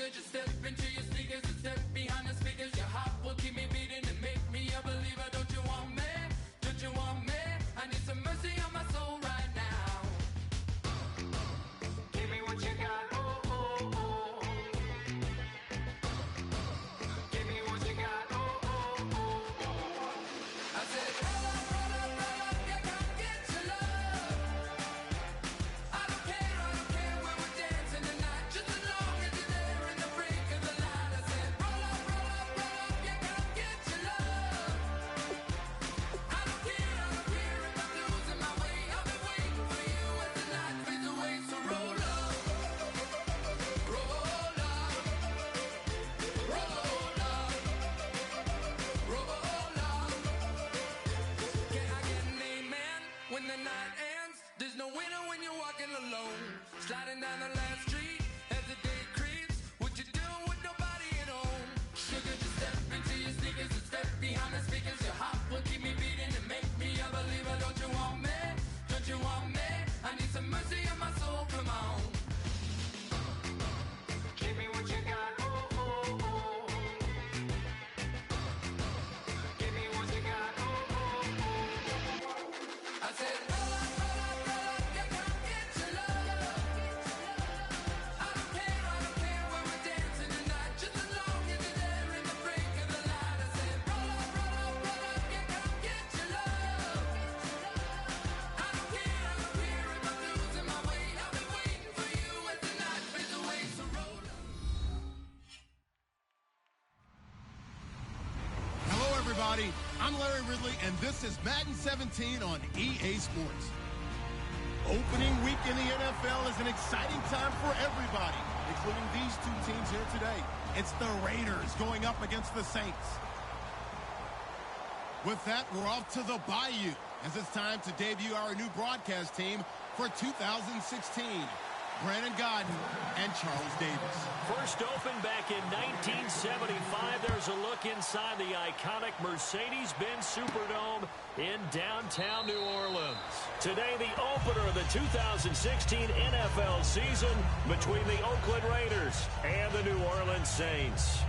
Sugar, just step into your sneakers and step behind the speakers. Your heart will keep me beating and make me a believer. Don't you want me? Don't you want me? I need some mercy on my soul right now. Give me what you got. Oh, oh, oh. Give me what you got. Oh, oh, oh, oh. I said, roll up, roll up, roll up. Yeah, come get your love. I don't care when we're dancing tonight. Just as long as you're there in the break of the light. I said, roll up, roll up, roll up. Yeah, come get your love. I don't care if I'm losing my way. I've been waiting for you as the night fades away. So roll up, roll up, roll up, roll up. Can I get an amen when the night ends? There's no winner when you're walking alone. Sliding down the last street as the day creeps. What you doing with nobody at home? Sugar, just step into your sneakers and step behind the speakers. Your heart will keep me beating and make me a believer. Don't you want me? Don't you want me? I need some mercy on my soul. Come on. Give me what you got. Oh, oh, oh. Give me what you got. Oh, oh, oh. I said, roll up, roll up, roll up. Yeah, come get your love. I don't care when we're dancing tonight. Just as long as you're there in the break of the light. I said, roll up, roll up, roll up. Yeah, come get your love. I don't care if I'm losing my way. I've been waiting for you as the night fades away. So roll up. Hello, everybody. I'm Larry Ridley, and this is Madden 17 on EA Sports. Opening week in the NFL is an exciting time for everybody, including these two teams here today. It's the Raiders going up against the Saints. With that, we're off to the Bayou, as it's time to debut our new broadcast team for 2016. Brandon Godden and Charles Davis. First opened back in 1975. There's a look inside the iconic Mercedes-Benz Superdome in downtown New Orleans. Today, the opener of the 2016 NFL season between the Oakland Raiders and the New Orleans Saints.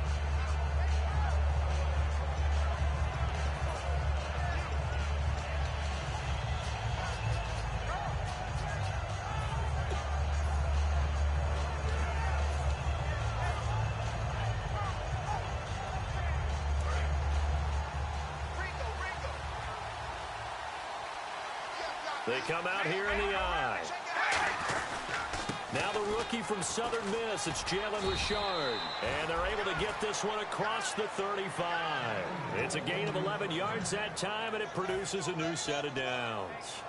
They come out here in the eye. Now the rookie from Southern Miss, it's Jalen Richard. And they're able to get this one across the 35. It's a gain of 11 yards that time, and it produces a new set of downs.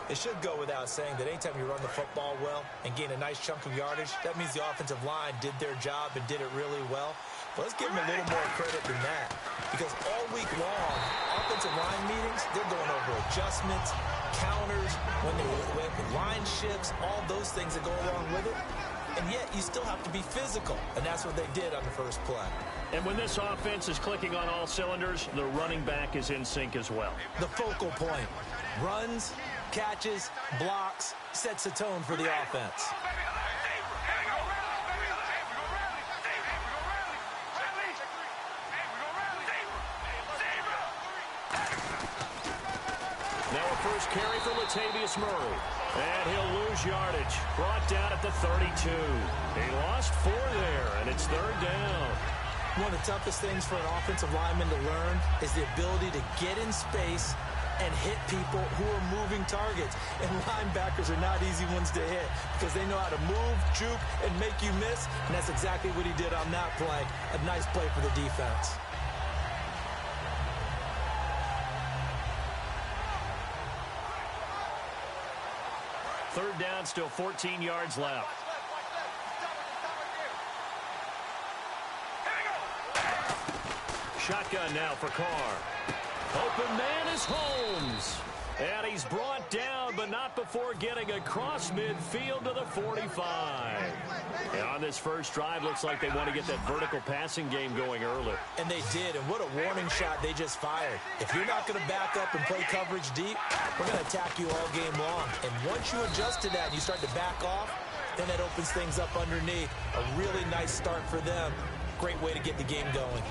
It should go without saying that anytime you run the football well and gain a nice chunk of yardage, that means the offensive line did their job and did it really well. But let's give them a little more credit than that, because all week long, offensive line meetings, they're going over adjustments, counters, when line shifts, all those things that go along with it. And yet, you still have to be physical, and that's what they did on the first play. And when this offense is clicking on all cylinders, the running back is in sync as well. The focal point. Runs, catches, blocks, sets the tone for the offense. Now a first carry for Latavius Murray. And he'll lose yardage. Brought down at the 32. He lost 4 there, and it's third down. One of the toughest things for an offensive lineman to learn is the ability to get in space and hit people who are moving targets. And linebackers are not easy ones to hit because they know how to move, juke, and make you miss. And that's exactly what he did on that play. A nice play for the defense. Third down, still 14 yards left. Shotgun now for Carr. Open man is Holmes. And he's brought down, but not before getting across midfield to the 45. And on this first drive, looks like they want to get that vertical passing game going early. And they did, and what a warning shot they just fired. If you're not going to back up and play coverage deep, we're going to attack you all game long. And once you adjust to that and you start to back off, then that opens things up underneath. A really nice start for them. Great way to get the game going.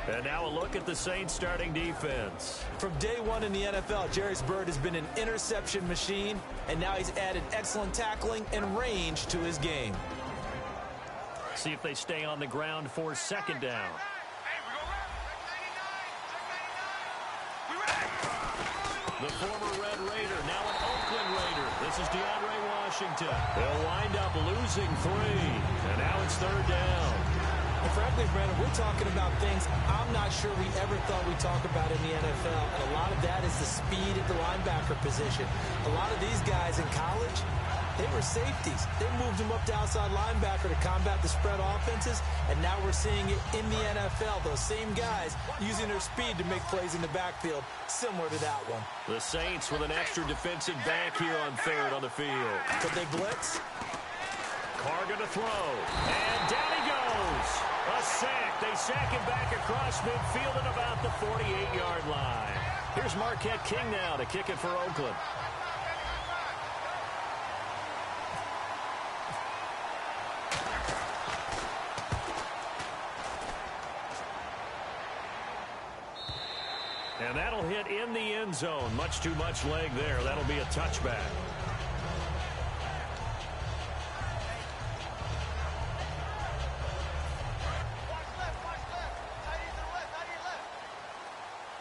And now a look at the Saints starting defense. From day one in the NFL, Jerry's Bird has been an interception machine, and now he's added excellent tackling and range to his game. See if they stay on the ground for second down. The former Red Raider, now an Oakland Raider. This is DeAndre Washington. They'll wind up losing 3, and now it's third down. And frankly, Brandon, we're talking about things I'm not sure we ever thought we'd talk about in the NFL, and a lot of that is the speed at the linebacker position. A lot of these guys in college, they were safeties. They moved them up to outside linebacker to combat the spread offenses, and now we're seeing it in the NFL. Those same guys using their speed to make plays in the backfield, similar to that one. The Saints with an extra defensive back here on third on the field. Could they blitz? Carr going to throw, and down he goes. A sack. They sack him back across midfield at about the 48-yard line. Here's Marquette King now to kick it for Oakland. And that'll hit in the end zone. Much too much leg there. That'll be a touchback.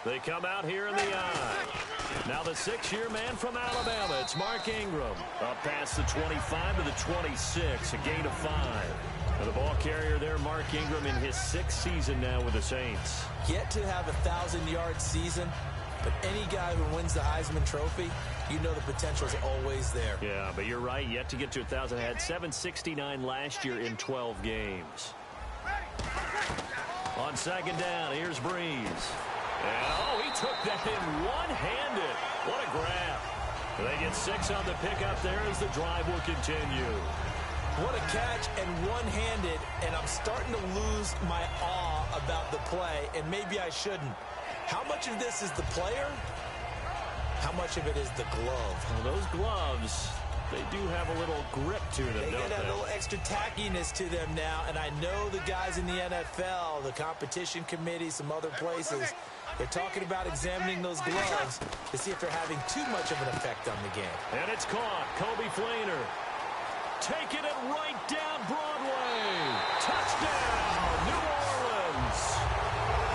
They come out here in the eye. Now the 6-year man from Alabama, it's Mark Ingram. Up past the 25 to the 26, a gain of 5. And the ball carrier there, Mark Ingram, in his 6th season now with the Saints. Yet to have a 1,000-yard season, but any guy who wins the Heisman Trophy, you know the potential is always there. Yeah, but you're right, yet to get to 1,000. Had 769 last year in 12 games. On second down, here's Breeze. Oh, he took that in one-handed. What a grab. They get 6 on the pickup there as the drive will continue. What a catch and one-handed, and I'm starting to lose my awe about the play, and maybe I shouldn't. How much of this is the player? How much of it is the glove? Well, those gloves, they do have a little grip to them, They don't get a they? little extra tackiness to them now, and I know the guys in the NFL, the competition committee, some other places, they're talking about examining those gloves to see if they're having too much of an effect on the game. And it's caught. Kobe Flainer taking it right down Broadway. Touchdown, New Orleans.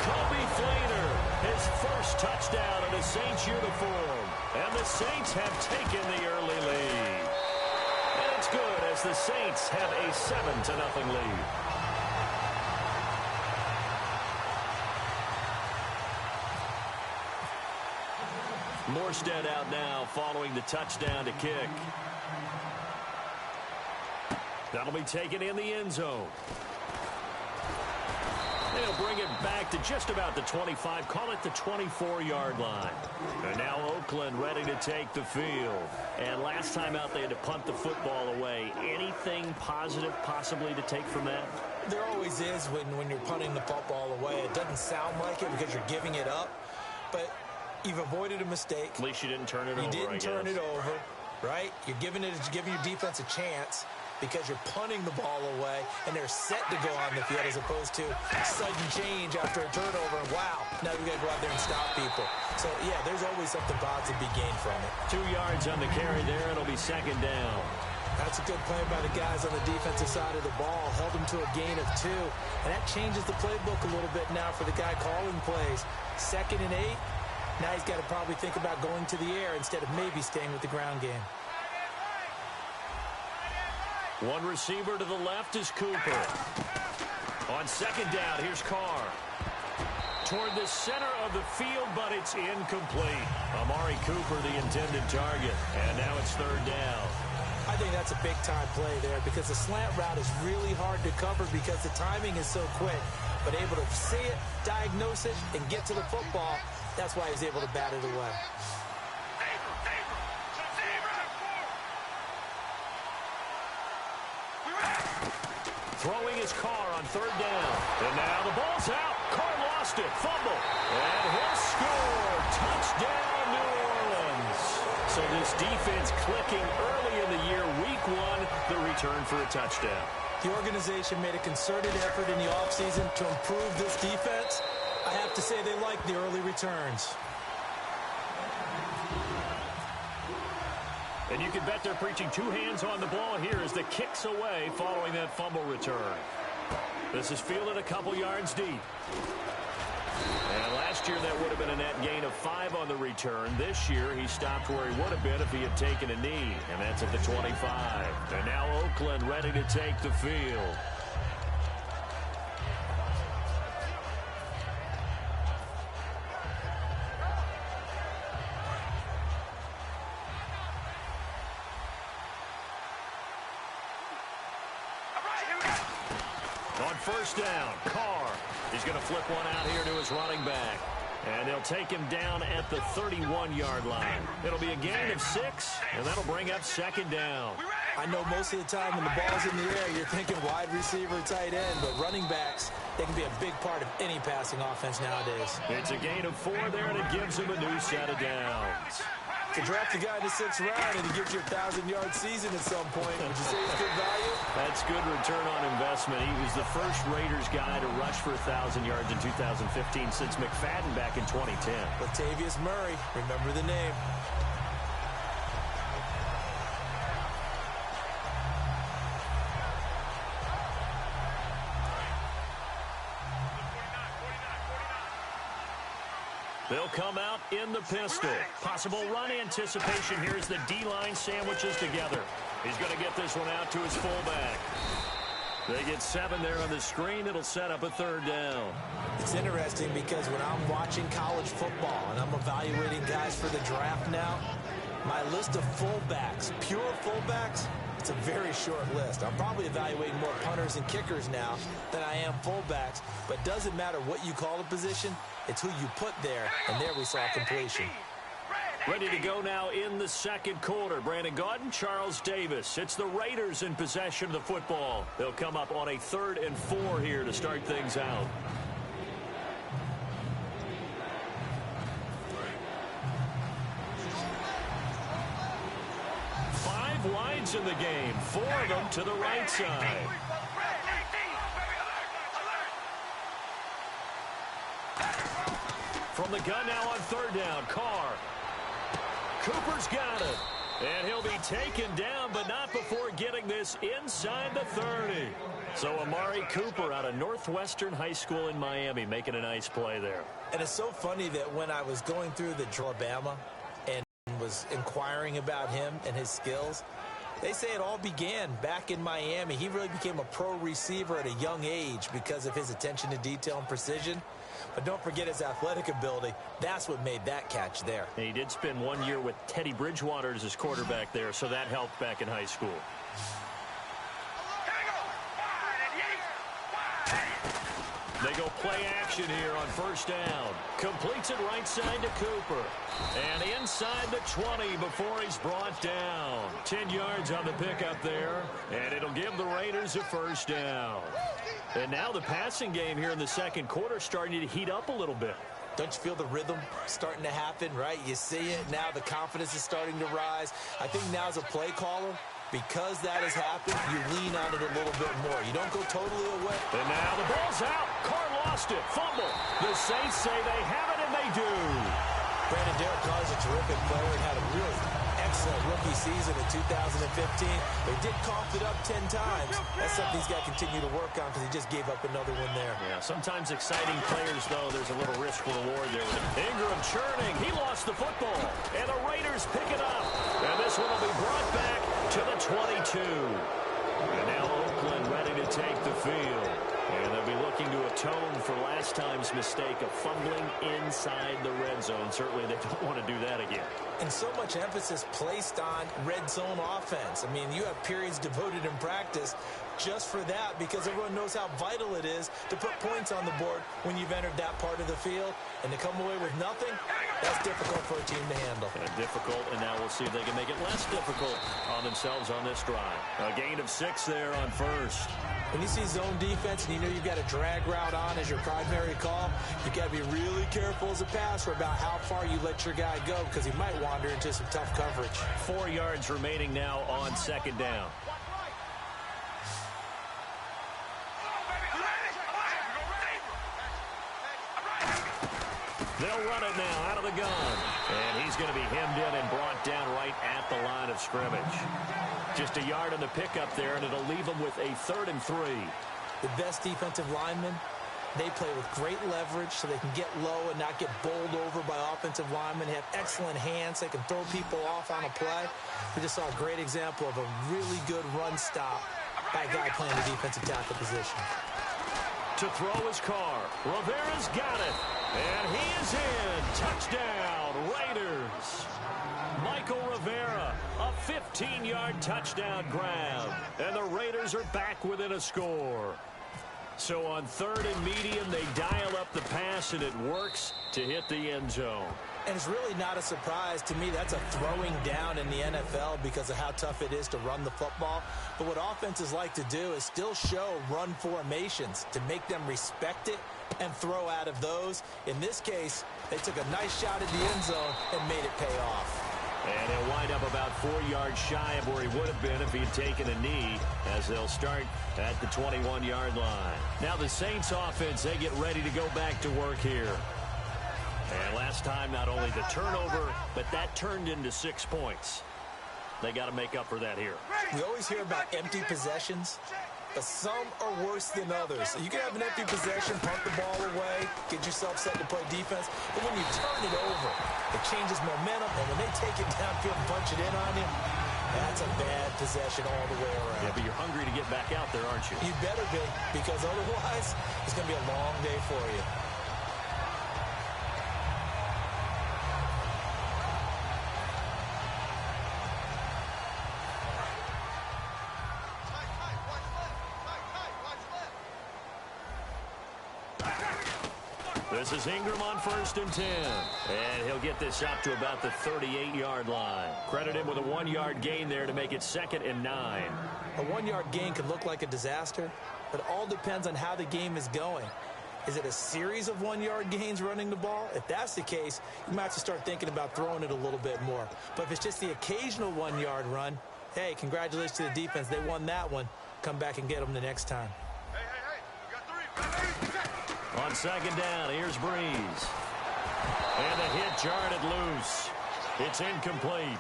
Kobe Flainer, his first touchdown in a Saints uniform. And the Saints have taken the early lead. And it's good as the Saints have a 7-0 lead. Morstead out now following the touchdown to kick. That'll be taken in the end zone. They'll bring it back to just about the 25, call it the 24-yard line. And now Oakland ready to take the field. And last time out they had to punt the football away. Anything positive possibly to take from that? There always is when you're punting the football away. It doesn't sound like it because you're giving it up, but you've avoided a mistake. At least you didn't turn it over, You didn't turn it over, right? You're giving your defense a chance because you're punting the ball away, and they're set to go on the field as opposed to sudden change after a turnover. And wow, now we got to go out there and stop people. So, yeah, there's always something positive to be gained from it. 2 yards on the carry there. It'll be second down. That's a good play by the guys on the defensive side of the ball. Held them to a gain of 2. And that changes the playbook a little bit now for the guy calling plays. 2nd and 8. Now he's got to probably think about going to the air instead of maybe staying with the ground game. One receiver to the left is Cooper. On second down, here's Carr. Toward the center of the field, but it's incomplete. Amari Cooper, the intended target. And now it's third down. I think that's a big-time play there because the slant route is really hard to cover because the timing is so quick. But able to see it, diagnose it, and get to the football, that's why he's able to bat it away. Throwing his Carr on third down. And now the ball's out. Carr lost it. Fumble. And he'll score. Touchdown, New Orleans. So this defense clicking early in the year. Week 1, the return for a touchdown. The organization made a concerted effort in the offseason to improve this defense. I have to say they like the early returns. And you can bet they're preaching 2 hands on the ball here as the kick's away following that fumble return. This is fielded a couple yards deep. And last year that would have been a net gain of 5 on the return. This year he stopped where he would have been if he had taken a knee. And that's at the 25. And now Oakland ready to take the field. On first down, Carr. He's going to flip one out here to his running back. And they'll take him down at the 31-yard line. It'll be a gain of 6, and that'll bring up second down. I know most of the time when the ball's in the air, you're thinking wide receiver, tight end, but running backs, they can be a big part of any passing offense nowadays. It's a gain of 4 there, and it gives him a new set of downs. To draft a guy in the 6th round and he gives you a 1,000-yard season at some point, would you say it's good value? That's good return on investment. He was the first Raiders guy to rush for 1,000 yards in 2015 since McFadden back in 2010. Latavius Murray, remember the name. They'll come out in the pistol. Possible run anticipation. Here's the D-line sandwiches together. He's going to get this one out to his fullback. They get 7 there on the screen. It'll set up a 3rd down. It's interesting because when I'm watching college football and I'm evaluating guys for the draft now, my list of fullbacks, pure fullbacks, it's a very short list. I'm probably evaluating more punters and kickers now than I am fullbacks, but it doesn't matter what you call a position, it's who you put there, and there we saw completion. Ready to go now in the second quarter. Brandon Gaudin, Charles Davis. It's the Raiders in possession of the football. They'll come up on a 3rd and 4 here to start things out. Wides in the game, 4 of them to the right side. From the gun now on 3rd down, Carr. Cooper's got it. And he'll be taken down, but not before getting this inside the 30. So Amari Cooper out of Northwestern High School in Miami making a nice play there. And it's so funny that when I was going through the Alabama and was inquiring about him and his skills, they say it all began back in Miami. He really became a pro receiver at a young age because of his attention to detail and precision. But don't forget his athletic ability. That's what made that catch there. And he did spend 1 year with Teddy Bridgewater as his quarterback there, so that helped back in high school. They go play action here on first down. Completes it right side to Cooper. And inside the 20 before he's brought down. 10 yards on the pickup there. And it'll give the Raiders a first down. And now the passing game here in the second quarter starting to heat up a little bit. Don't you feel the rhythm starting to happen, right? You see it. Now the confidence is starting to rise. I think now as a play caller, because that has happened, you lean on it a little bit more. You don't go totally away. And now the ball's out. Carr lost it. Fumble. The Saints say they have it, and they do. Brandon, Derek Carr is a terrific player and had a really excellent rookie season in 2015. They did cough it up 10 times. That's something he's got to continue to work on because he just gave up another one there. Yeah, sometimes exciting players, though, there's a little risk reward there. Ingram churning. He lost the football. And the Raiders pick it up. And this one will be brought back to the 22. And now Oakland ready to take the field. And they'll be looking to atone for last time's mistake of fumbling inside the red zone. Certainly they don't want to do that again. And so much emphasis placed on red zone offense. I mean, you have periods devoted in practice just for that because everyone knows how vital it is to put points on the board when you've entered that part of the field. And to come away with nothing, that's difficult for a team to handle. Difficult, and now we'll see if they can make it less difficult on themselves on this drive. A gain of 6 there on first. When you see zone defense and and you know you've got a drag route on as your primary call, you've got to be really careful as a passer about how far you let your guy go because he might wander into some tough coverage. 4 yards remaining now on second down. They'll run it now out of the gun. And he's going to be hemmed in and brought down right at the line of scrimmage. Just a yard on the pickup there, and it'll leave him with a 3rd and 3. The best defensive linemen, they play with great leverage so they can get low and not get bowled over by offensive linemen. They have excellent hands. They can throw people off on a play. We just saw a great example of a really good run stop by a guy playing the defensive tackle position. To throw his car. Rivera's got it. And he is in. Touchdown, Raiders. Michael Rivera, a 15-yard touchdown grab. And the Raiders are back within a score. So on 3rd and medium, they dial up the pass, and it works to hit the end zone. And it's really not a surprise to me. That's a throwing down in the NFL because of how tough it is to run the football. But what offenses like to do is still show run formations to make them respect it and throw out of those. In this case, they took a nice shot at the end zone and made it pay off. And he'll wind up about 4 yards shy of where he would have been if he had taken a knee, as they'll start at the 21-yard line. Now the Saints offense, they get ready to go back to work here. And last time, not only the turnover, but that turned into 6 points. They got to make up for that here. We always hear about empty possessions, but some are worse than others. You can have an empty possession, punt the ball away, get yourself set to play defense, but when you turn it over, it changes momentum, and when they take it downfield and punch it in on you, that's a bad possession all the way around. Yeah, but you're hungry to get back out there, aren't you? You better be, because otherwise, it's going to be a long day for you. This is Ingram on 1st and 10. And he'll get this up to about the 38-yard line. Credit him with a 1-yard gain there to make it 2nd and 9. A 1-yard gain could look like a disaster, but it all depends on how the game is going. Is it a series of 1-yard gains running the ball? If that's the case, you might have to start thinking about throwing it a little bit more. But if it's just the occasional 1-yard run, hey, congratulations to the defense. They won that one. Come back and get them the next time. On 2nd down, here's Breeze. And the hit jarred it loose. It's incomplete.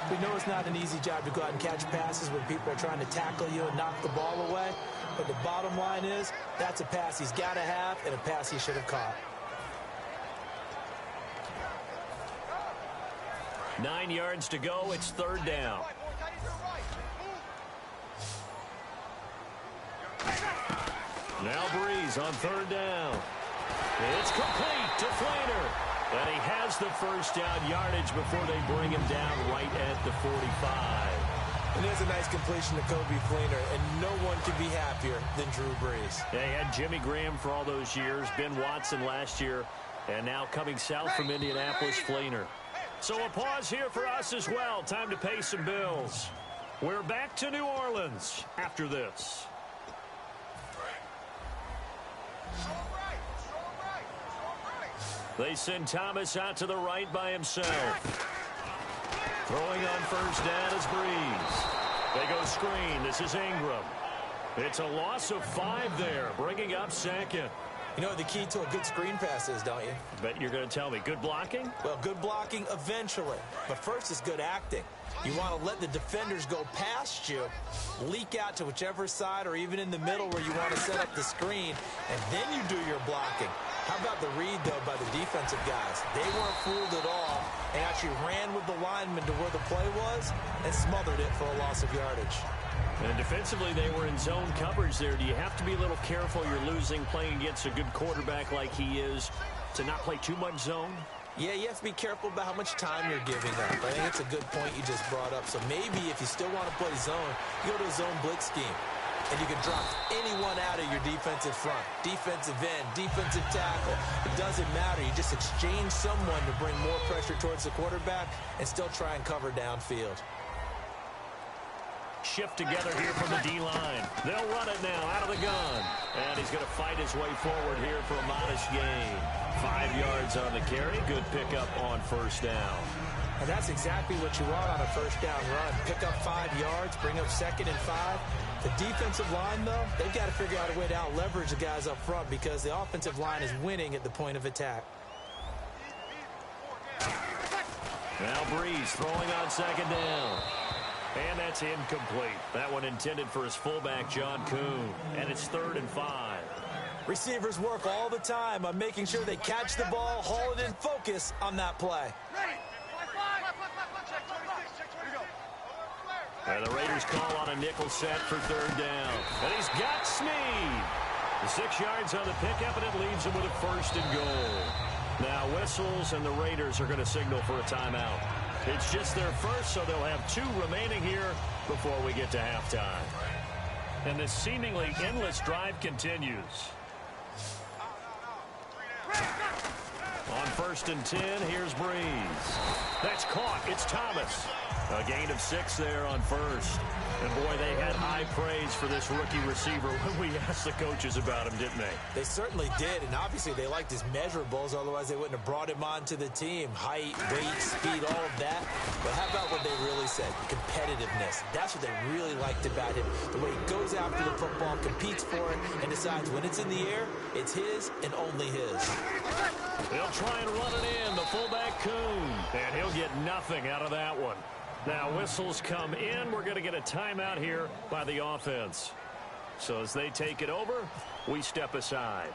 We know it's not an easy job to go out and catch passes when people are trying to tackle you and knock the ball away. But the bottom line is, that's a pass he's got to have and a pass he should have caught. 9 yards to go. It's 3rd down. Now Breeze on 3rd down. It's complete to Fleener. And he has the first down yardage before they bring him down right at the 45. And there's a nice completion to Kobe Fleener, and no one can be happier than Drew Brees. They had Jimmy Graham for all those years, Ben Watson last year, and now coming south from Indianapolis, Fleener. So a pause here for us as well. Time to pay some bills. We're back to New Orleans after this. They send Thomas out to the right by himself. Throwing on 1st down is Breeze. They go screen. This is Ingram. It's a loss of 5 there, bringing up 2nd. You know what the key to a good screen pass is, don't you? Bet you're going to tell me. Good blocking? Well, good blocking eventually. But first is good acting. You want to let the defenders go past you, leak out to whichever side or even in the middle where you want to set up the screen, and then you do your blocking. How about the read, though, by the defensive guys? They weren't fooled at all and actually ran with the lineman to where the play was and smothered it for a loss of yardage. And defensively, they were in zone coverage there. Do you have to be a little careful? You're losing playing against a good quarterback like he is to not play too much zone? Yeah, you have to be careful about how much time you're giving up. I think it's a good point you just brought up. So maybe if you still want to play zone, you go to a zone blitz scheme. And you can drop anyone out of your defensive front. Defensive end, defensive tackle. It doesn't matter. You just exchange someone to bring more pressure towards the quarterback and still try and cover downfield. shift together here from the D-line. They'll run it now out of the gun. And he's going to fight his way forward here for a modest gain. 5 yards on the carry. Good pickup on first down. And that's exactly what you want on a first down run. Pick up 5 yards, bring up 2nd and 5. The defensive line, though, they've got to figure out a way to out-leverage the guys up front because the offensive line is winning at the point of attack. Now Breeze throwing on 2nd down. And that's incomplete. That one intended for his fullback, John Kuhn. And it's 3rd and 5. Receivers work all the time on making sure they catch the ball, haul it in, focus on that play. And the Raiders call on a nickel set for 3rd down. And he's got Snead. The 6 yards on the pickup, and it leaves him with a 1st and goal. Now whistles, and the Raiders are going to signal for a timeout. It's just their first, so they'll have 2 remaining here before we get to halftime. And this seemingly endless drive continues. On 1st and 10, here's Breeze. That's caught. It's Thomas. A gain of 6 there on 1st. And, boy, they had high praise for this rookie receiver when we asked the coaches about him, didn't they? They certainly did, and obviously they liked his measurables. Otherwise, they wouldn't have brought him onto the team. Height, weight, speed, all of that. But how about what they really said? Competitiveness. That's what they really liked about him. The way he goes after the football, competes for it, and decides when it's in the air, it's his and only his. They'll try and run it in, the fullback Kuhn. And he'll get nothing out of that one. Now whistles come in. We're going to get a timeout here by the offense. So as they take it over, we step aside.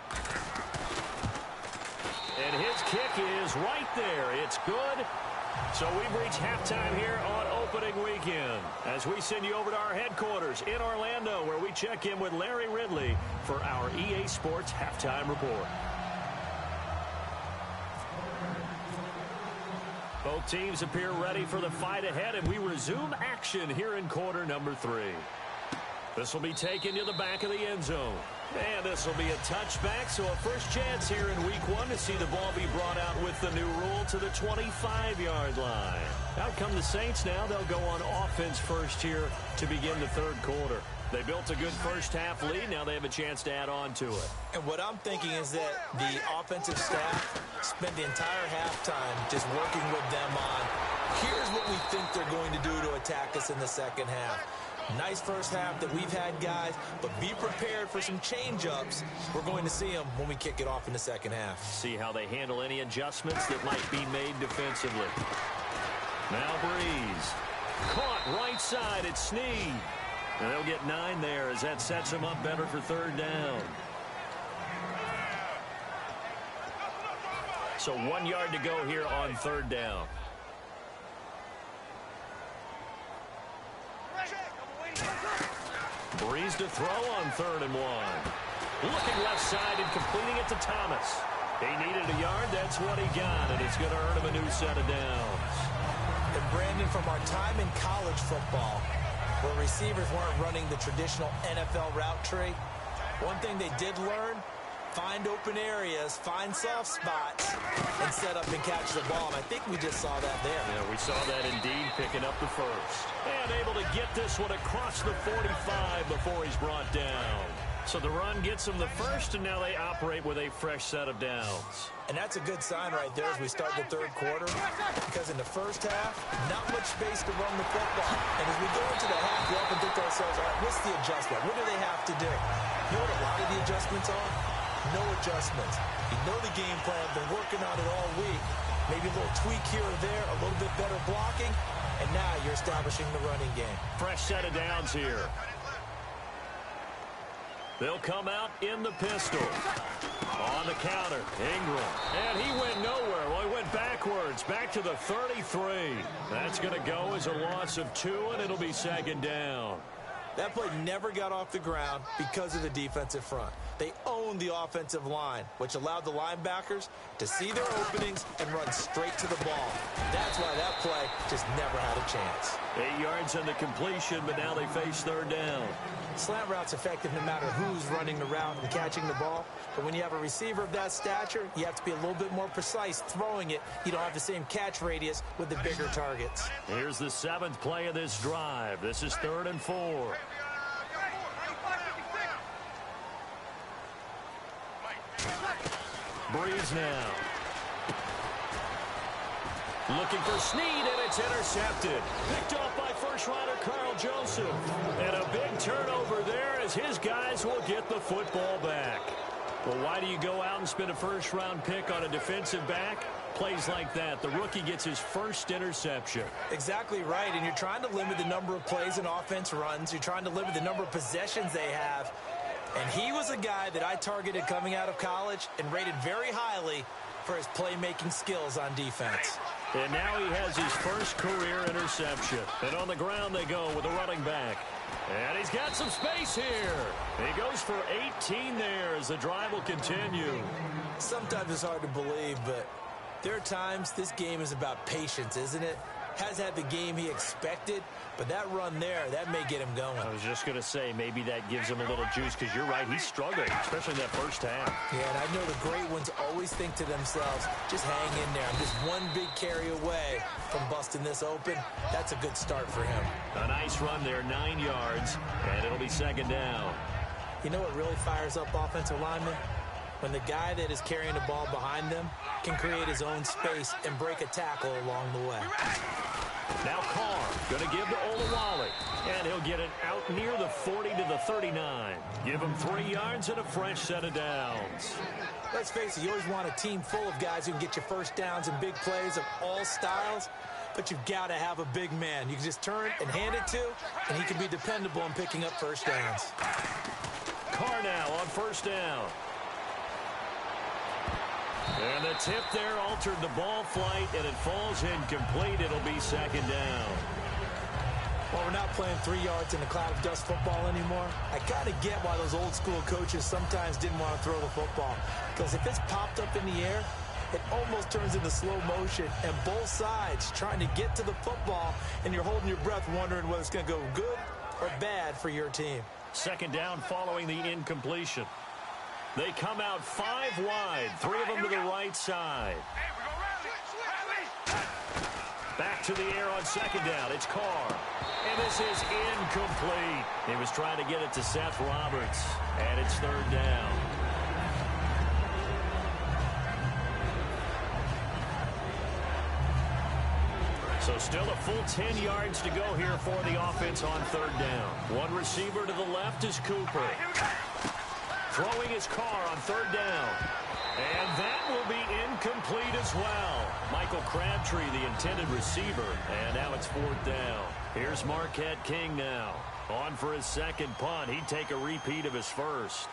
And his kick is right there. It's good. So we've reached halftime here on opening weekend as we send you over to our headquarters in Orlando, where we check in with Larry Ridley for our EA Sports Halftime Report. Both teams appear ready for the fight ahead, and we resume action here in quarter number 3. This will be taken to the back of the end zone. And this will be a touchback, so a first chance here in week 1 to see the ball be brought out with the new rule to the 25-yard line. Out come the Saints now. They'll go on offense first here to begin the 3rd quarter. They built a good first half lead. Now they have a chance to add on to it. And what I'm thinking is that the offensive staff spent the entire halftime just working with them on, here's what we think they're going to do to attack us in the second half. Nice first half that we've had, guys, but be prepared for some change-ups. We're going to see them when we kick it off in the second half. See how they handle any adjustments that might be made defensively. Now Breeze. Caught right side. It's Snead. And they'll get 9 there as that sets them up better for 3rd down. So 1 yard to go here on 3rd down. Breeze to throw on 3rd and 1. Looking left side and completing it to Thomas. He needed a yard. That's what he got, and it's going to earn him a new set of downs. And Brandon, from our time in college football, where receivers weren't running the traditional NFL route tree, one thing they did learn, find open areas, find soft spots, and set up and catch the ball. And I think we just saw that there. Yeah, we saw that indeed, picking up the first. And able to get this one across the 45 before he's brought down. So the run gets them the first, and now they operate with a fresh set of downs. And that's a good sign right there as we start the 3rd quarter, because in the first half, not much space to run the football. And as we go into the half, we often think to ourselves, all right, what's the adjustment? What do they have to do? You know what a lot of the adjustments are? No adjustments. You know the game plan, been working on it all week. Maybe a little tweak here or there, a little bit better blocking, and now you're establishing the running game. Fresh set of downs here. They'll come out in the pistol. On the counter, Ingram. And he went nowhere. Well, he went backwards, back to the 33. That's going to go as a loss of 2, and it'll be 2nd down. That play never got off the ground because of the defensive front. They owned the offensive line, which allowed the linebackers to see their openings and run straight to the ball. That's why that play just never had a chance. 8 yards on the completion, but now they face 3rd down. Slant route's effective no matter who's running the route and catching the ball. But when you have a receiver of that stature, you have to be a little bit more precise throwing it. You don't have the same catch radius with the bigger targets. Here's the 7th play of this drive. This is 3rd and 4. Breeze now. Looking for Snead, and it's intercepted. Picked off by first-rounder Carl Joseph. And a big turnover there as his guys will get the football back. Well, why do you go out and spend a first-round pick on a defensive back? Plays like that, the rookie gets his first interception. Exactly right, and you're trying to limit the number of plays an offense runs. You're trying to limit the number of possessions they have. And he was a guy that I targeted coming out of college and rated very highly for his playmaking skills on defense. And now he has his first career interception. And on the ground they go with a running back. And he's got some space here. He goes for 18 there as the drive will continue. Sometimes it's hard to believe, but there are times this game is about patience, isn't it? Has had the game he expected, but that run there, that may get him going. I was just going to say, maybe that gives him a little juice, because you're right, he's struggling, especially in that first half. Yeah, and I know the great ones always think to themselves, just hang in there. I'm just one big carry away from busting this open. That's a good start for him. A nice run there, 9 yards, and it'll be 2nd down. You know what really fires up offensive linemen? When the guy that is carrying the ball behind them can create his own space and break a tackle along the way. Now Carr going to give to Olawale, and he'll get it out near the 40 to the 39. Give him 3 yards and a fresh set of downs. Let's face it, you always want a team full of guys who can get you first downs and big plays of all styles, but you've got to have a big man you can just turn and hand it to, and he can be dependable in picking up first downs. Carr now on 1st down. And the tip there altered the ball flight, and it falls incomplete. It'll be 2nd down. Well, we're not playing 3 yards in a cloud of dust football anymore. I kind of get why those old school coaches sometimes didn't want to throw the football. Because if it's popped up in the air, it almost turns into slow motion, and both sides trying to get to the football, and you're holding your breath wondering whether it's going to go good or bad for your team. 2nd down following the incompletion. They come out 5 wide, 3 of them to the right side. Back to the air on 2nd down. It's Carr. And this is incomplete. He was trying to get it to Seth Roberts. And it's 3rd down. So still a full 10 yards to go here for the offense on 3rd down. One receiver to the left is Cooper. Throwing his Carr on 3rd down. And that will be incomplete as well. Michael Crabtree, the intended receiver. And now it's 4th down. Here's Marquette King now. On for his 2nd punt. He'd take a repeat of his first.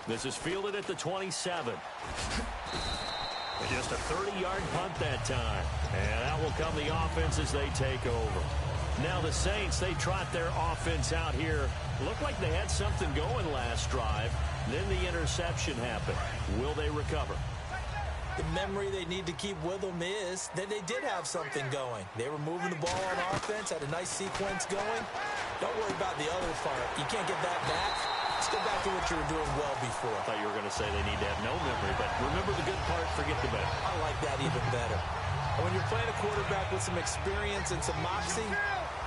This is fielded at the 27. Just a 30-yard punt that time. And out will come the offense as they take over. Now the Saints, they trot their offense out here. Looked like they had something going last drive. Then the interception happened. Will they recover? The memory they need to keep with them is that they did have something going. They were moving the ball on offense, had a nice sequence going. Don't worry about the other part. You can't get that back. Let's go back to what you were doing well before. I thought you were going to say they need to have no memory, but remember the good part, forget the bad. I like that even better. And when you're playing a quarterback with some experience and some moxie,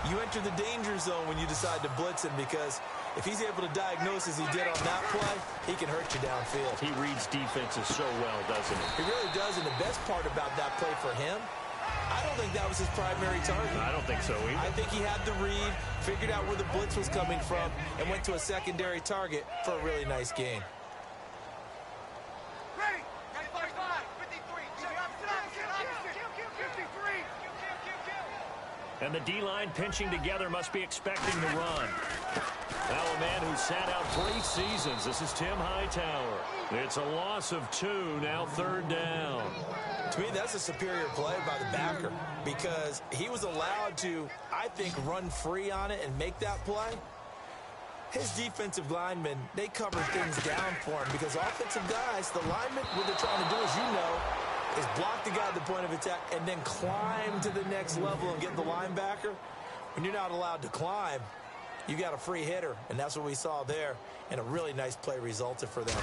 you enter the danger zone when you decide to blitz him, because if he's able to diagnose as he did on that play, he can hurt you downfield. He reads defenses so well, doesn't he? He really does, and the best part about that play for him, I don't think that was his primary target. I don't think so either. I think he had the read, figured out where the blitz was coming from, and went to a secondary target for a really nice game. And the D-line pinching together must be expecting the run. Now a man who sat out 3 seasons. This is Tim Hightower. It's a loss of 2, now 3rd down. To me, that's a superior play by the backer, because he was allowed to, I think, run free on it and make that play. His defensive linemen, they covered things down for him, because offensive guys, the linemen, what they're trying to do, as you know, is block the guy at the point of attack and then climb to the next level and get the linebacker. When you're not allowed to climb, you got a free hitter, and that's what we saw there, and a really nice play resulted for them.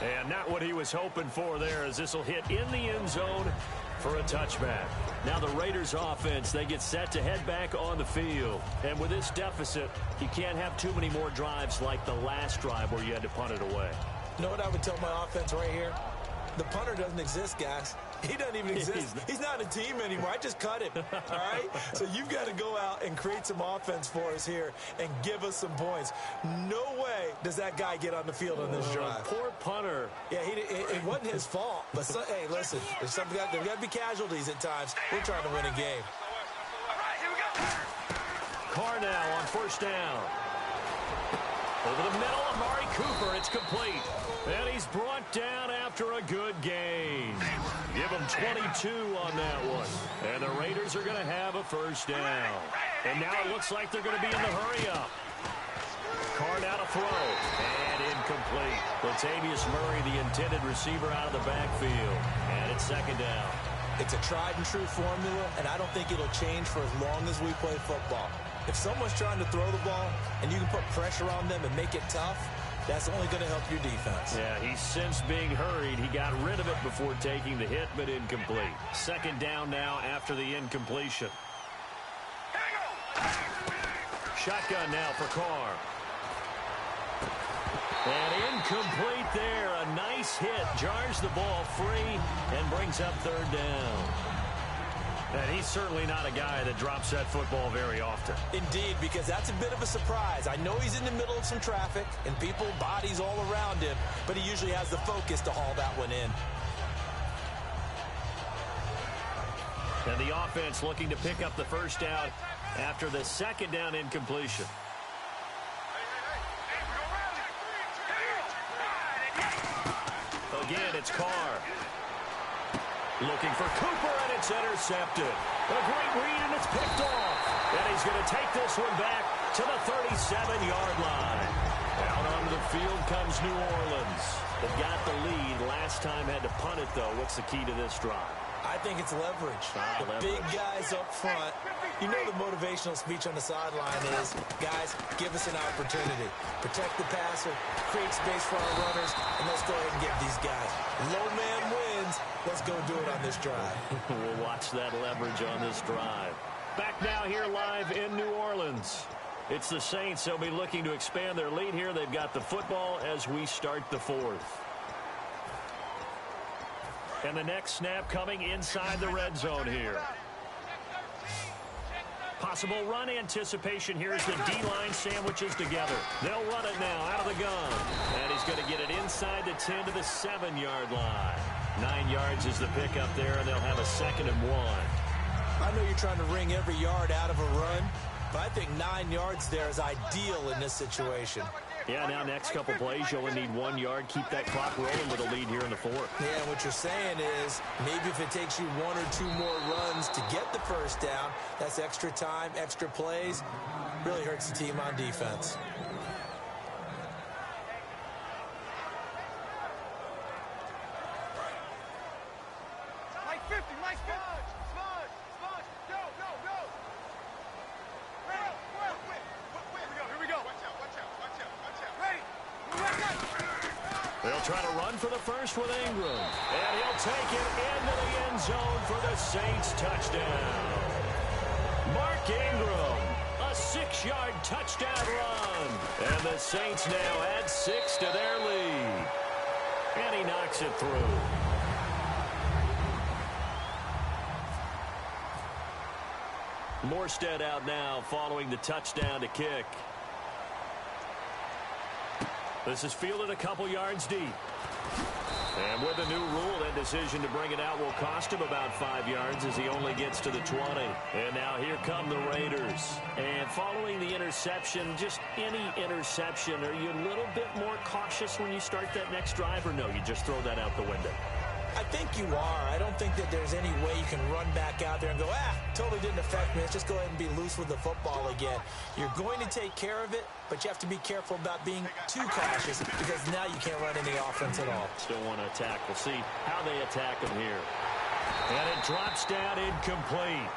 And not what he was hoping for there, as this will hit in the end zone for a touchback. Now the Raiders offense, they get set to head back on the field. And with this deficit, you can't have too many more drives like the last drive where you had to punt it away. You know what I would tell my offense right here? The punter doesn't exist, guys. He doesn't even exist. He's not a team anymore. I just cut him, all right? So you've got to go out and create some offense for us here and give us some points. No way does that guy get on the field on this drive. Poor punter. Yeah, it wasn't his fault. But, hey, listen, there's got to be casualties at times. We're trying to win a game. All right, here we go. Carr now on first down. Over the middle, Amari Cooper. It's complete. And he's brought down after a good gain. Give him 22 on that one. And the Raiders are going to have a first down. And now it looks like they're going to be in the hurry-up. Carr now to throw. And incomplete. Latavius Murray, the intended receiver, out of the backfield. And it's second down. It's a tried-and-true formula, and I don't think it'll change for as long as we play football. If someone's trying to throw the ball and you can put pressure on them and make it tough, that's only going to help your defense. Yeah, he's since being hurried. He got rid of it before taking the hit, but incomplete. Second down now after the incompletion. Shotgun now for Carr. And incomplete there. A nice hit. Jars the ball free and brings up third down. And he's certainly not a guy that drops that football very often. Indeed, because that's a bit of a surprise. I know he's in the middle of some traffic and people, bodies all around him, but he usually has the focus to haul that one in. And the offense looking to pick up the first down after the second down incompletion. Again, it's Carr. Looking for Cooper, and it's intercepted. A great read, and it's picked off. And he's going to take this one back to the 37-yard line. Out onto the field comes New Orleans. They've got the lead. Last time had to punt it, though. What's the key to this drive? I think it's leverage. Leverage. Big guys up front. You know the motivational speech on the sideline is, guys, give us an opportunity. Protect the passer, create space for our runners, and let's go ahead and get these guys. Low man wins. Let's go do it on this drive. We'll watch that leverage on this drive. Back now here live in New Orleans. It's the Saints. They'll be looking to expand their lead here. They've got the football as we start the fourth. And the next snap coming inside the red zone here. Possible run anticipation here as the D-line sandwiches together. They'll run it now out of the gun. And he's going to get it inside the 10 to the 7-yard line. 9 yards is the pickup there, and they'll have a 2nd and 1. I know you're trying to wring every yard out of a run, but I think 9 yards there is ideal in this situation. Yeah, now next couple plays, you only need 1 yard. Keep that clock rolling with a lead here in the fourth. Yeah, and what you're saying is maybe if it takes you 1 or 2 more runs to get the first down, that's extra time, extra plays. Really hurts the team on defense. Like 50, like 50. Smudge, go, go, go. Here we go. Watch out. Ready. They'll try to run for the first with Ingram. And he'll take it into the end zone for the Saints touchdown. Mark Ingram, a 6-yard touchdown run. And the Saints now add 6 to their lead. And he knocks it through. Morstead out now following the touchdown to kick. This is fielded a couple yards deep. And with the new rule, that decision to bring it out will cost him about 5 yards as he only gets to the 20. And now here come the Raiders. And following the interception, just any interception, are you a little bit more cautious when you start that next drive, or no, you just throw that out the window? I think you are. I don't think that there's any way you can run back out there and go, totally didn't affect me. Let's just go ahead and be loose with the football again. You're going to take care of it, but you have to be careful about being too cautious because now you can't run any offense at all. Still want to attack. We'll see how they attack him here. And it drops down incomplete.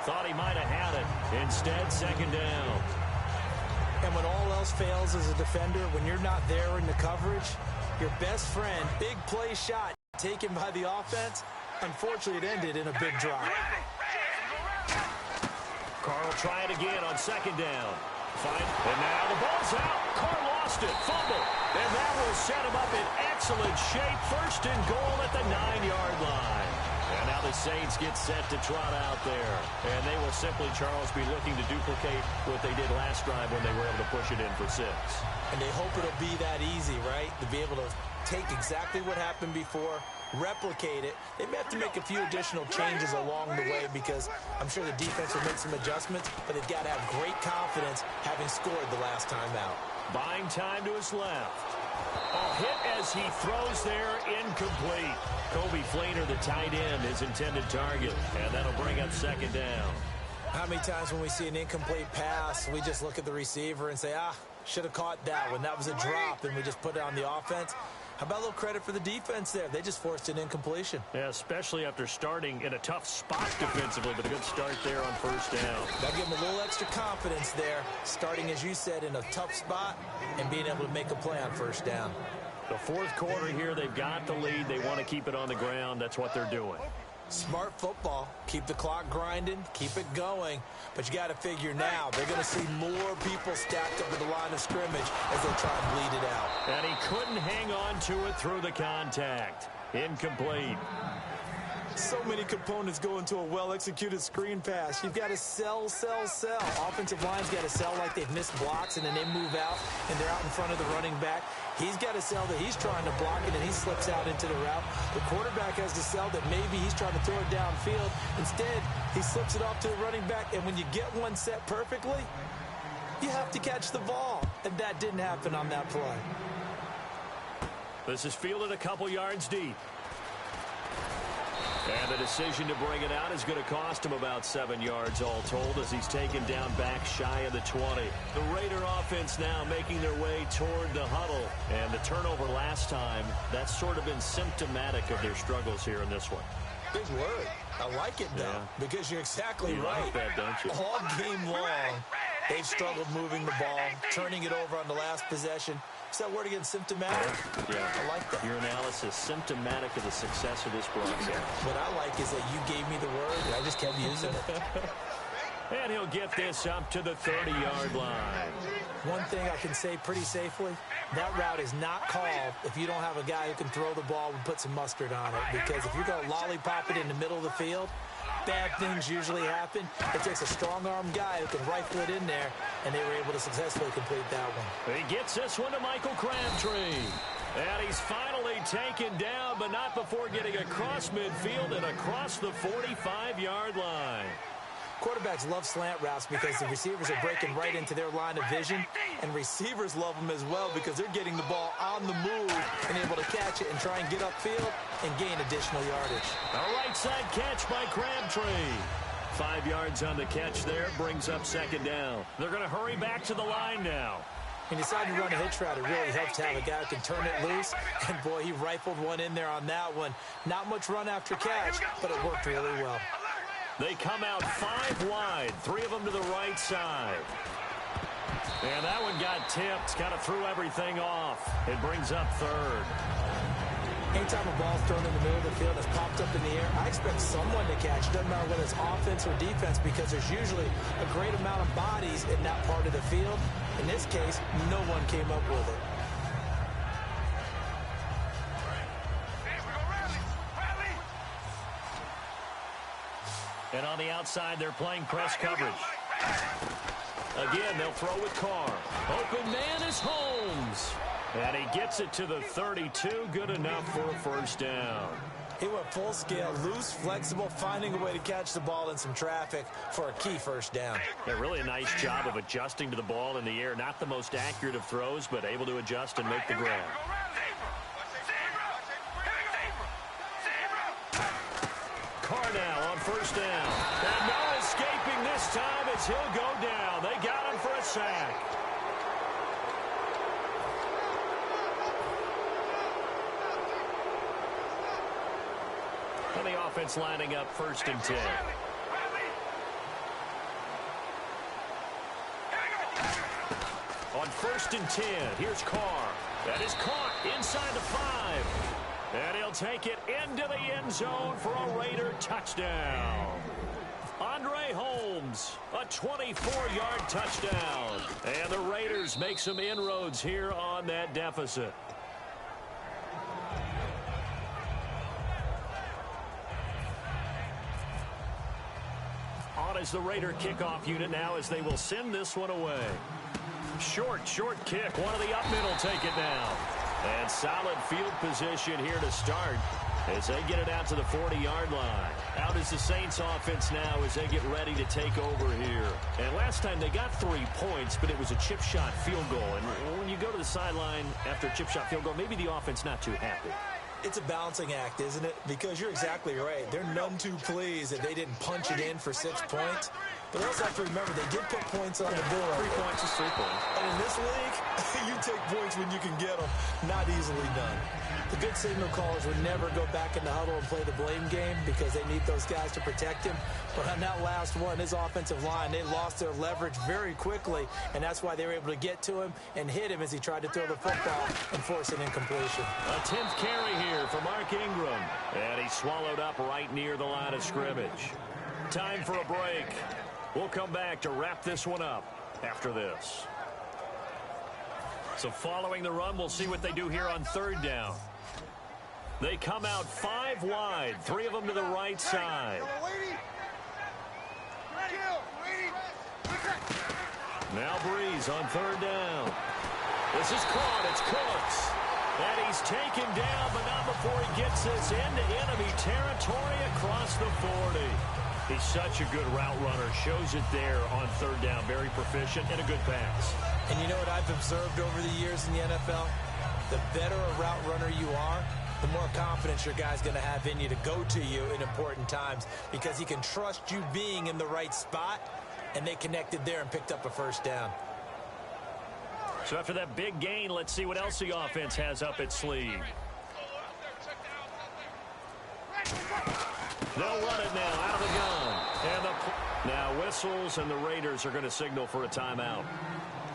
Thought he might have had it. Instead, second down. And when all else fails as a defender, when you're not there in the coverage, your best friend, big play shot taken by the offense, unfortunately it ended in a big drop. Carr will try it again on second down. And now the ball's out. Carr lost it. Fumble. And that will set him up in excellent shape. First and goal at the 9-yard line. And now the Saints get set to trot out there. And they will simply, Charles, be looking to duplicate what they did last drive when they were able to push it in for 6. And they hope it'll be that easy, right? To be able to take exactly what happened before, replicate it. They may have to make a few additional changes along the way because I'm sure the defense will make some adjustments, but they've got to have great confidence having scored the last time out. Buying time to his left. A hit as he throws there, incomplete. Kobe Fleener, the tight end, his intended target, and that'll bring up second down. How many times when we see an incomplete pass, we just look at the receiver and say, should have caught that one. That was a drop, and we just put it on the offense. How about a little credit for the defense there? They just forced an incompletion. Yeah, especially after starting in a tough spot defensively, but a good start there on first down. That'll give them a little extra confidence there, starting, as you said, in a tough spot and being able to make a play on first down. The fourth quarter here, they've got the lead. They want to keep it on the ground. That's what they're doing. Smart football. Keep the clock grinding. Keep it going. But you got to figure now, they're going to see more people stacked up at the line of scrimmage as they try and bleed it out. And he couldn't hang on to it through the contact. Incomplete. So many components go into a well-executed screen pass. You've got to sell. Offensive line's got to sell like they've missed blocks, and then they move out, and they're out in front of the running back. He's got to sell that he's trying to block it, and he slips out into the route. The quarterback has to sell that maybe he's trying to throw it downfield. Instead, he slips it off to the running back, and when you get one set perfectly, you have to catch the ball, and that didn't happen on that play. This is fielded a couple yards deep. And the decision to bring it out is going to cost him about 7 yards all told as he's taken down back shy of the 20. The Raider offense now making their way toward the huddle. And the turnover last time, that's sort of been symptomatic of their struggles here in this one. Big word. I like it, though, because you're exactly right. Like that, don't you? All game long, they've struggled moving the ball, turning it over on the last possession. Is that word again, symptomatic? Yeah. I like that. Your analysis, symptomatic of the success of this broadcast. What I like is that you gave me the word, and I just kept using it. And he'll get this up to the 30-yard line. One thing I can say pretty safely, that route is not called if you don't have a guy who can throw the ball and put some mustard on it. Because if you're going to lollipop it in the middle of the field, bad things usually happen. It takes a strong-arm guy who can rifle it in there, and they were able to successfully complete that one. He gets this one to Michael Crabtree. And he's finally taken down, but not before getting across midfield and across the 45-yard line. Quarterbacks love slant routes because the receivers are breaking right into their line of vision, and receivers love them as well because they're getting the ball on the move and able to catch it and try and get upfield and gain additional yardage. A right side catch by Crabtree. 5 yards on the catch there, brings up second down. They're going to hurry back to the line now. When you decide to run a hitch route, it really helps to have a guy who can turn it loose. And, boy, he rifled one in there on that one. Not much run after catch, but it worked really well. They come out 5 wide, 3 of them to the right side. And that one got tipped, kind of threw everything off. It brings up third. Anytime a ball's thrown in the middle of the field that's popped up in the air, I expect someone to catch. It doesn't matter whether it's offense or defense because there's usually a great amount of bodies in that part of the field. In this case, no one came up with it. And on the outside, they're playing press coverage. Again, they'll throw with Carr. Open man is Holmes. And he gets it to the 32. Good enough for a first down. He went full scale, loose, flexible, finding a way to catch the ball in some traffic for a key first down. Yeah, really a nice job of adjusting to the ball in the air. Not the most accurate of throws, but able to adjust and make the grab. Carr now on first down. And no escaping this time as he'll go down. They got him for a sack. And the offense lining up 1st and 10. On 1st and 10, here's Carr. That is caught inside the 5. And he'll take it into the end zone for a Raider touchdown. Andre Holmes, a 24-yard touchdown. And the Raiders make some inroads here on that deficit. On is the Raider kickoff unit now as they will send this one away. Short kick. One of the up middle take it now. And solid field position here to start as they get it out to the 40-yard line. Out is the Saints offense now as they get ready to take over here. And last time they got 3 points, but it was a chip shot field goal. And when you go to the sideline after a chip shot field goal, maybe the offense not too happy. It's a balancing act, isn't it? Because you're exactly right. They're none too pleased that they didn't punch it in for 6 points. But also have to remember, they did put points on the board. 3 points is 3 points. And in this league, you take points when you can get them. Not easily done. The good signal callers would never go back in the huddle and play the blame game because they need those guys to protect him. But on that last one, his offensive line, they lost their leverage very quickly, and that's why they were able to get to him and hit him as he tried to throw the football and force an incompletion. A 10th carry here for Mark Ingram. And he's swallowed up right near the line of scrimmage. Time for a break. We'll come back to wrap this one up after this. So following the run, we'll see what they do here on 3rd down. They come out 5 wide, 3 of them to the right side. Now Breeze on 3rd down. This is caught. It's Cooks. And he's taken down, but not before he gets this into enemy territory across the 40. He's such a good route runner. Shows it there on 3rd down. Very proficient and a good pass. And you know what I've observed over the years in the NFL? The better a route runner you are, the more confidence your guy's going to have in you to go to you in important times because he can trust you being in the right spot, and they connected there and picked up a 1st down. So after that big gain, let's see what else the offense has up its sleeve. They'll run it now out of the gun. And now whistles, and the Raiders are going to signal for a timeout.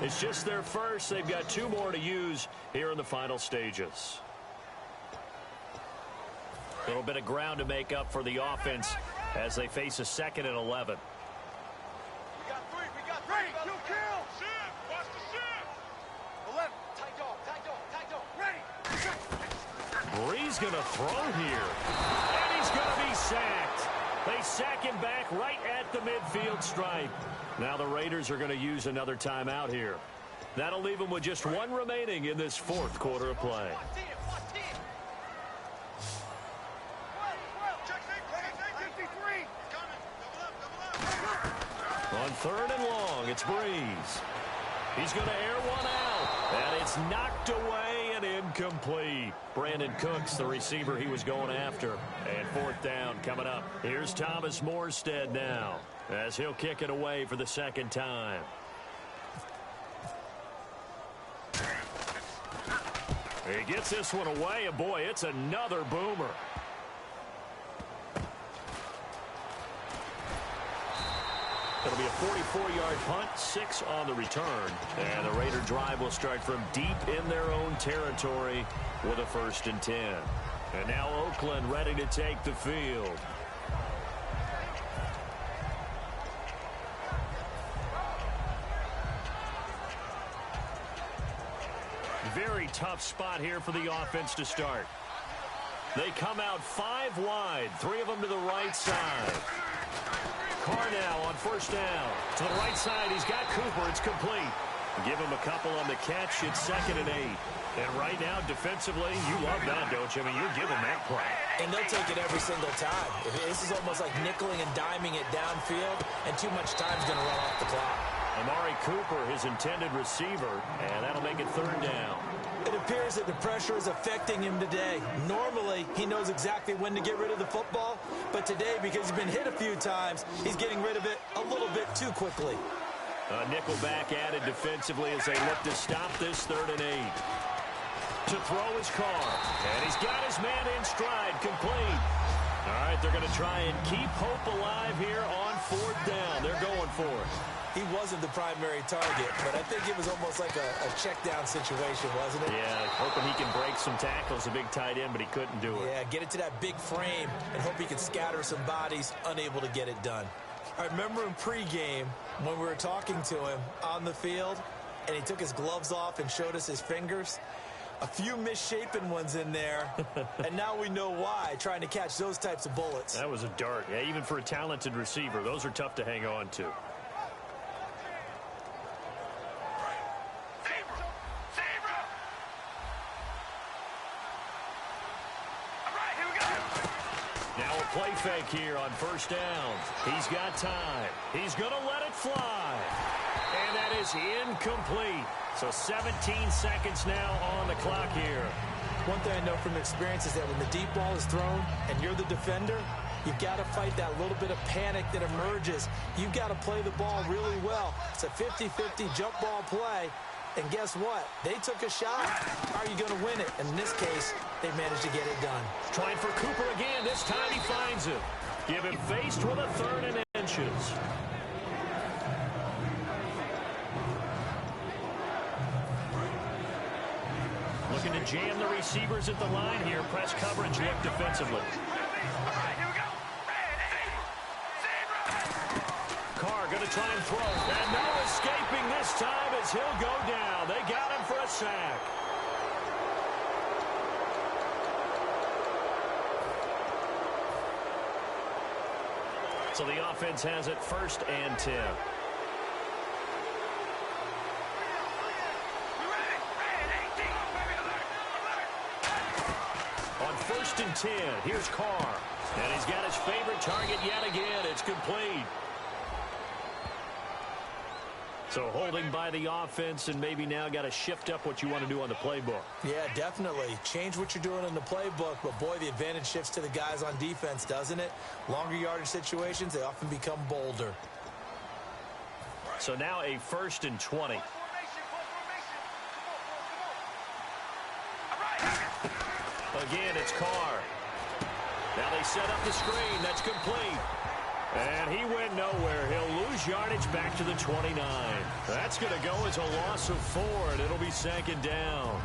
It's just their first. They've got 2 more to use here in the final stages. A little bit of ground to make up for the offense as they face a 2nd and 11. We got 3. We got 3. You kill. Shit. Watch the shit. 11. Tight dog. Ready. Bree's going to throw here. And he's going to be sacked. They sack him back right at the midfield stripe. Now the Raiders are going to use another timeout here. That'll leave them with just 1 remaining in this 4th quarter of play. On 3rd and long, it's Breeze. He's going to air one out, and it's knocked away and incomplete. Brandon Cooks, the receiver he was going after. And 4th down coming up. Here's Thomas Morstead now as he'll kick it away for the 2nd time. He gets this one away, and boy, it's another boomer. It'll be a 44-yard punt, 6 on the return. And the Raider drive will start from deep in their own territory with a 1st and 10. And now Oakland ready to take the field. Very tough spot here for the offense to start. They come out 5 wide, 3 of them to the right side. Carr now on 1st down. To the right side, he's got Cooper. It's complete. Give him a couple on the catch. It's 2nd and 8. And right now, defensively, you love that, don't you? I mean, you give them that play. And they'll take it every single time. This is almost like nickeling and diming it downfield, and too much time's going to run off the clock. Amari Cooper, his intended receiver, and that'll make it 3rd down. It appears that the pressure is affecting him today. Normally, he knows exactly when to get rid of the football, but today, because he's been hit a few times, he's getting rid of it a little bit too quickly. Nickelback added defensively as they look to stop this 3rd and 8. To throw his Carr, and he's got his man in stride, complete. All right, they're going to try and keep hope alive here on 4th down. They're going for it. He wasn't the primary target, but I think it was almost like a check-down situation, wasn't it? Yeah, hoping he can break some tackles, a big tight end, but he couldn't do it. Yeah, get it to that big frame and hope he can scatter some bodies, unable to get it done. I remember in pregame when we were talking to him on the field, and he took his gloves off and showed us his fingers. A few misshapen ones in there, and now we know why, trying to catch those types of bullets. That was a dart. Yeah, even for a talented receiver, those are tough to hang on to. Play fake here on 1st down. He's got time. He's going to let it fly. And that is incomplete. So 17 seconds now on the clock here. One thing I know from experience is that when the deep ball is thrown and you're the defender, you've got to fight that little bit of panic that emerges. You've got to play the ball really well. It's a 50-50 jump ball play. And guess what? They took a shot. How are you going to win it? And in this case, they managed to get it done. Trying for Cooper again. This time he finds it. Give him faced with a 3rd and inches. Looking to jam the receivers at the line here. Press coverage look defensively. Carr going to try and throw. And no escaping this time as he'll go down. They got him for a sack. So the offense has it 1st and 10. On 1st and 10, here's Carr. And he's got his favorite target yet again. It's complete. So holding by the offense, and maybe now got to shift up what you want to do on the playbook. Yeah, definitely. Change what you're doing in the playbook, but boy, the advantage shifts to the guys on defense, doesn't it? Longer yardage situations, they often become bolder. So now a 1st and 20. Again, it's Carr. Now they set up the screen. That's complete. And he went nowhere. He'll lose yardage back to the 29. That's going to go as a loss of 4, and it'll be 2nd down.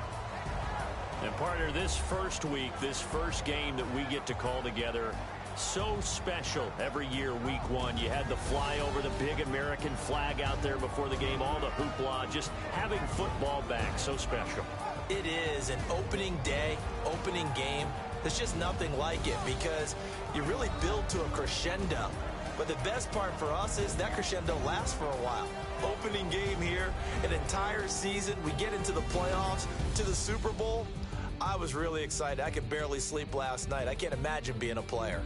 And partner, this first week, this first game that we get to call together, so special every year, week 1. You had the flyover, the big American flag out there before the game, all the hoopla, just having football back, so special. It is an opening day, opening game. There's just nothing like it because you really build to a crescendo. But the best part for us is that crescendo lasts for a while. Opening game here, an entire season. We get into the playoffs, to the Super Bowl. I was really excited. I could barely sleep last night. I can't imagine being a player.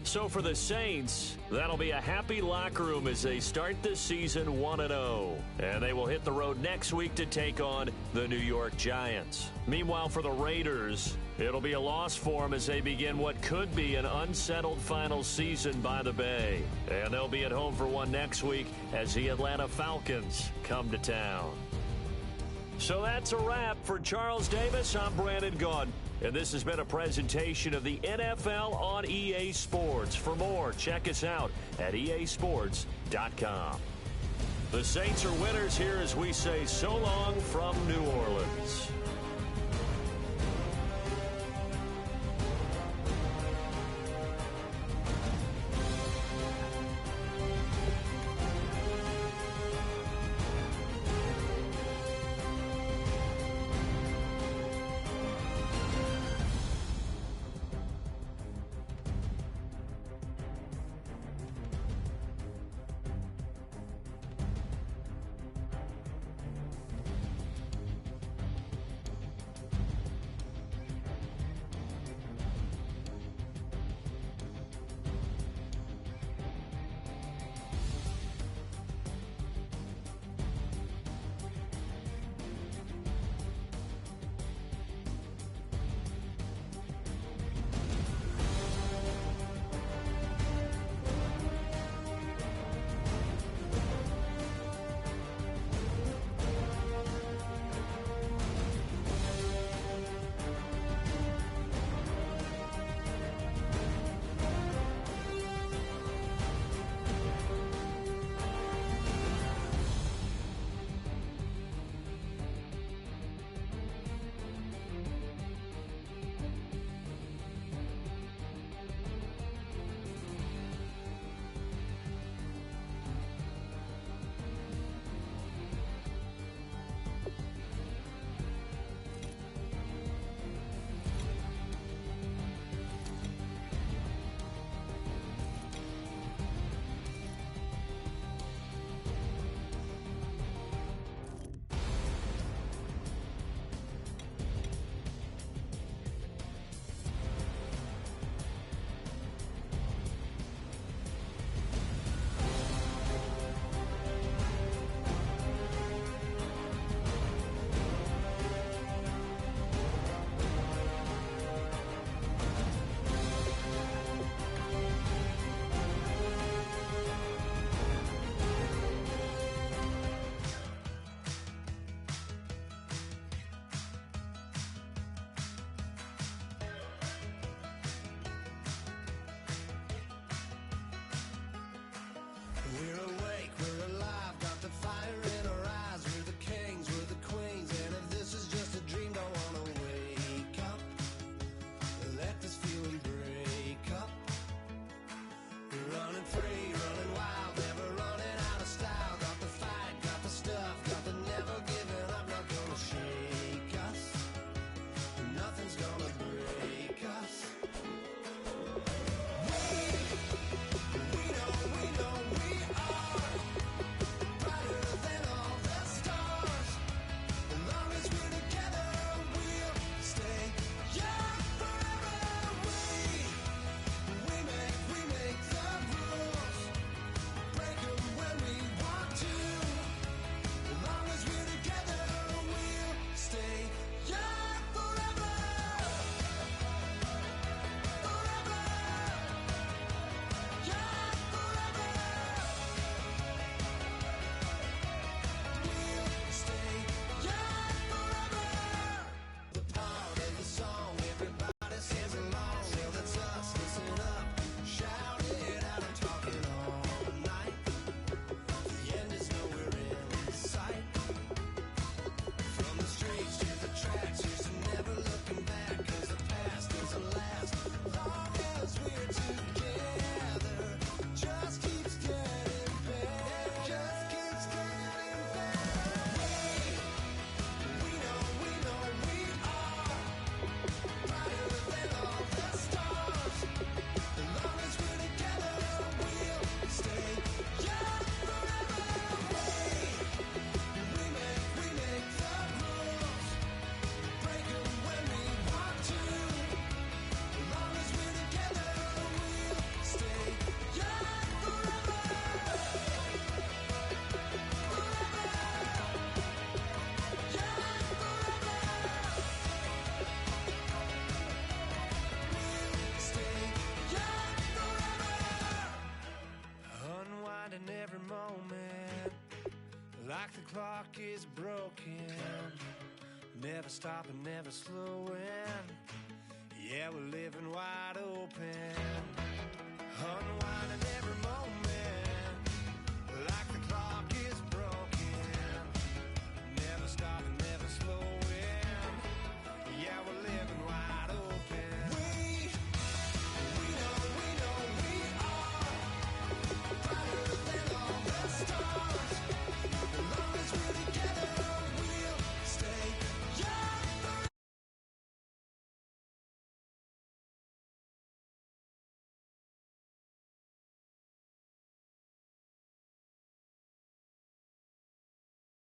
So for the Saints, that'll be a happy locker room as they start this season 1-0. And they will hit the road next week to take on the New York Giants. Meanwhile, for the Raiders, it'll be a loss for them as they begin what could be an unsettled final season by the Bay. And they'll be at home for one next week as the Atlanta Falcons come to town. So that's a wrap. For Charles Davis, I'm Brandon Gaudin. And this has been a presentation of the NFL on EA Sports. For more, check us out at easports.com. The Saints are winners here as we say so long from New Orleans. the clock is broken. Never stopping, never slowing. Yeah, we're living wide open.